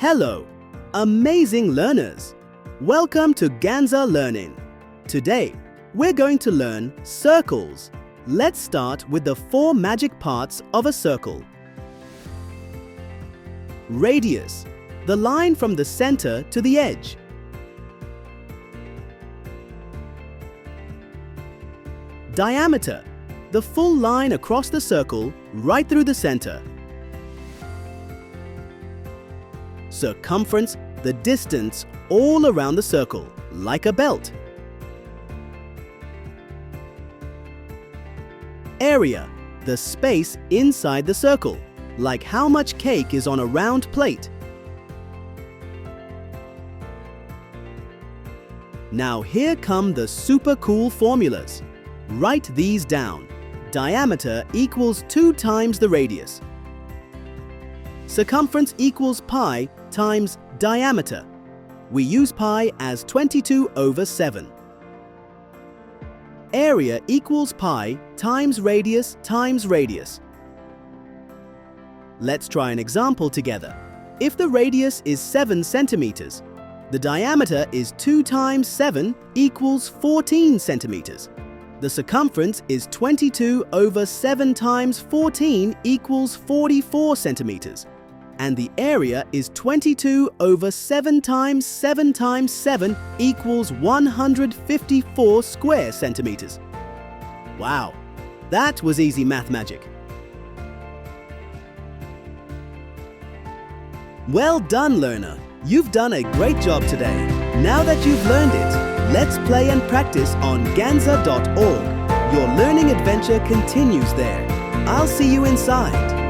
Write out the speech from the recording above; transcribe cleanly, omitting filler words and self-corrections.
Hello, amazing learners! Welcome to Ganzaa Learning. Today, we're going to learn circles. Let's start with the 4 magic parts of a circle. Radius, the line from the center to the edge. Diameter, the full line across the circle right through the center. Circumference, the distance all around the circle, like a belt. Area, the space inside the circle, like how much cake is on a round plate. Now here come the super cool formulas. Write these down. Diameter equals 2 times the radius. Circumference equals pi times diameter. We use pi as 22/7. Area equals pi times radius times radius. Let's try an example together. If the radius is 7 centimeters, the diameter is 2 times 7 equals 14 centimeters. The circumference is 22/7 times 14 equals 44 centimeters. And the area is 22/7 times 7 times 7 equals 154 square centimeters. Wow, that was easy math magic. Well done, learner. You've done a great job today. Now that you've learned it, let's play and practice on Ganzaa.org. Your learning adventure continues there. I'll see you inside.